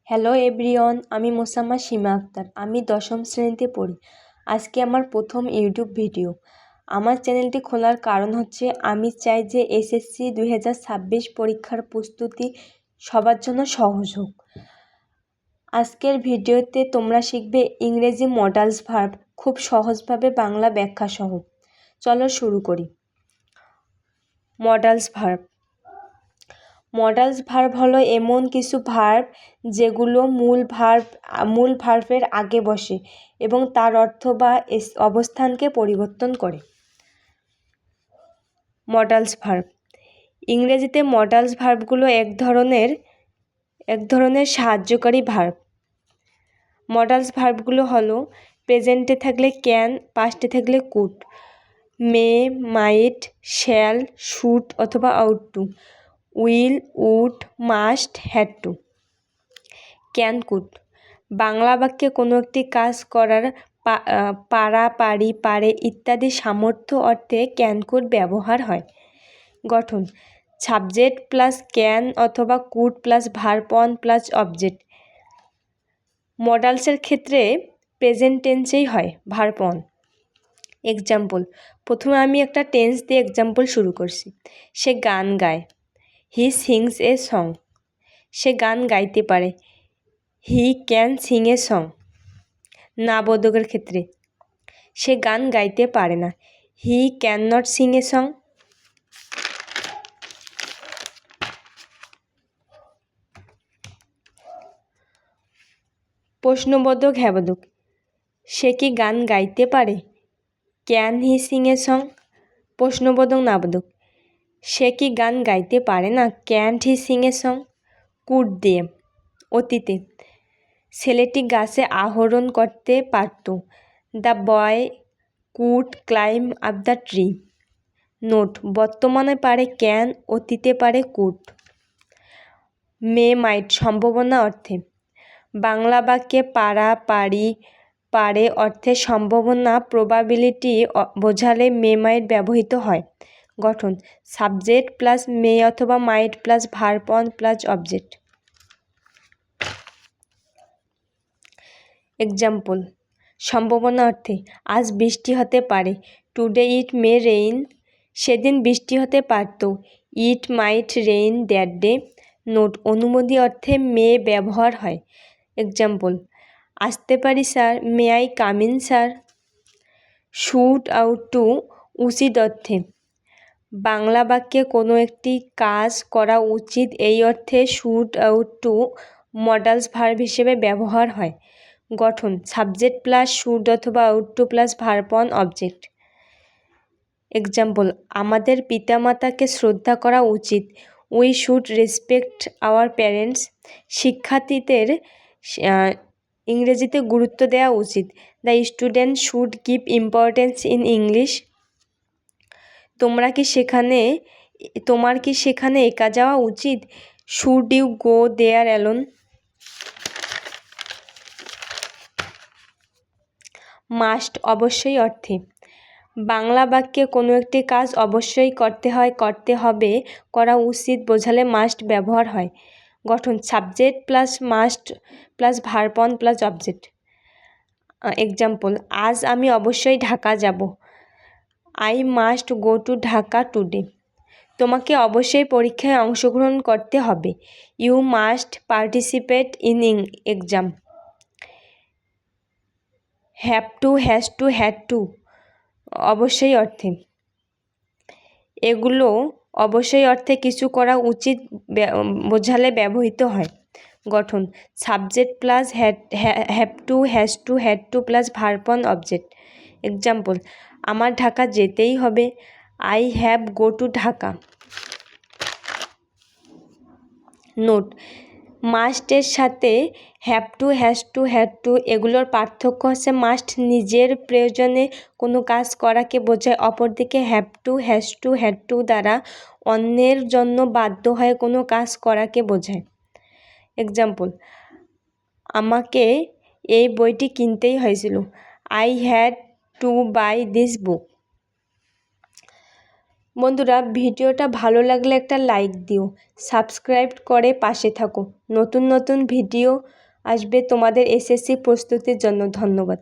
Hello everyone, আমি মোসাম্মদ সীমা আক্তার। আমি দশম শ্রেণীতে পড়ি। আজকে আমার প্রথম ইউটিউব ভিডিও। আমার চ্যানেলটি খোলার কারণ হচ্ছে আমি চাই যে এসএসসি 2026 পরীক্ষার প্রস্তুতি সবার জন্য সহজ হোক। আজকের ভিডিওতে তোমরা শিখবে ইংরেজি মডালস ভার্ব খুব সহজভাবে বাংলা ব্যাখ্যা সহ। চলো শুরু করি। Modals verb. মডালস ভার্ব হলো এমন কিছু ভার্ব যেগুলো মূল ভার্বের আগে বসে এবং তার অর্থ বা অবস্থানকে পরিবর্তন করে। Modals verb. ইংরেজিতে মডালস ভার্বগুলো এক ধরনের সাহায্যকারী ভার্ব। মডালস ভার্বগুলো হলো প্রেজেন্টে থাকলে ক্যান, পাস্টে থাকলে could, may, might, shall, should অথবা ought to, will, would, must, had to. Can, could. বাংলা বাক্যে কোনো একটি কাজ করার পারা, পারি, পারে ইত্যাদি সামর্থ্য অর্থে ক্যান, কুড ব্যবহার হয়। গঠন: সাবজেক্ট প্লাস ক্যান অথবা could plus verb on plus object. মডালসের ক্ষেত্রে প্রেজেন্ট টেন্সেই হয় ভার্ব অন। এক্সাম্পল: প্রথমে আমি একটা টেন্স দিয়ে এক্সাম্পল শুরু করছি। সে গান গায়, হি সিংস এ সং। সে গান গাইতে পারে, he can sing a song. না বোধকের ক্ষেত্রে সে গান গাইতে পারে না, he can not sing a song. প্রশ্নবোধক হ্যাবোধক: সে কি গান গাইতে পারে, can he Singh a song. প্রশ্নবোধক নাবোধক: সে কি গান গাইতে পারে না, can't he Singh a song. Could দিয়ে অতীতে: ছেলেটি গাছে আরোহণ করতে পারত, the boy could climb up the tree. Note: বর্তমানে পারে ক্যান, অতীতে পারে কুড। মে, মাইট সম্ভাবনা অর্থে। বাংলা বাক্যে পারা, পারি, পারে অর্থে সম্ভাবনা প্রবাবিলিটি বোঝালে মে, মাইট ব্যবহৃত হয়। গঠন: সাবজেক্ট প্লাস মে অথবা মাইট plus verb on plus object. Example: সম্ভাবনা অর্থে আজ বৃষ্টি হতে পারে, টুডে ইট মে রেইন। সেদিন বৃষ্টি হতে পারত, it might rain that day. Note: অনুমতি অর্থে মে ব্যবহার হয়। এক্সাম্পল: আসতে পারি sir, may I come in sir. Should ought to উচিত অর্থে। বাংলা বাক্যে কোনো একটি কাজ করা উচিত এই অর্থে should ought to modals verb হিসেবে ব্যবহার হয়। গঠন: সাবজেক্ট প্লাস শুড অথবা ought to plus verb on object. Example: আমাদের পিতামাতাকে শ্রদ্ধা করা উচিত, we should respect our parents. শিক্ষার্থীদের ইংরেজিতে গুরুত্ব দেওয়া উচিত, the student should give importance in English. তোমার কি সেখানে একা যাওয়া উচিত, should you go there alone. Must অবশ্যই অর্থে। বাংলা বাক্যে কোনো একটি কাজ অবশ্যই করতে হয়, করতে হবে, করা উচিত বোঝালে মাস্ট ব্যবহার হয়। গঠন: subject plus must plus verb on plus object. Example: আজ আমি অবশ্যই ঢাকা যাব, I must go to Dhaka today. তোমাকে অবশ্যই পরীক্ষায় অংশগ্রহণ করতে হবে, you must participate in exam. Have to, has to, had to অবশ্যই অর্থে। এগুলো অবশ্যই অর্থে কিছু করা উচিত বোঝালে ব্যবহৃত হয়। গঠন: subject plus have to, has to, had to plus verb on object. Example: আমার ঢাকা যেতেই হবে, I have go to Dhaka. Note: মাস্টের সাথে have to, has to, had to এগুলোর পার্থক্য হচ্ছে মাস্ট নিজের প্রয়োজনে কোনো কাজ করাকে বোঝায়, অপরদিকে have to, has to, had two দ্বারা অন্যের জন্য বাধ্য হয়ে কোনো কাজ করাকে বোঝায়। এক্সাম্পল: আমাকে এই বইটি কিনতেই হয়েছিল, I had to buy this book. বন্ধুরা, ভিডিওটা ভালো লাগলে একটা লাইক দিও, সাবস্ক্রাইব করে পাশে থাকো। নতুন নতুন ভিডিও আসবে তোমাদের এসএসসি প্রস্তুতির জন্য। ধন্যবাদ।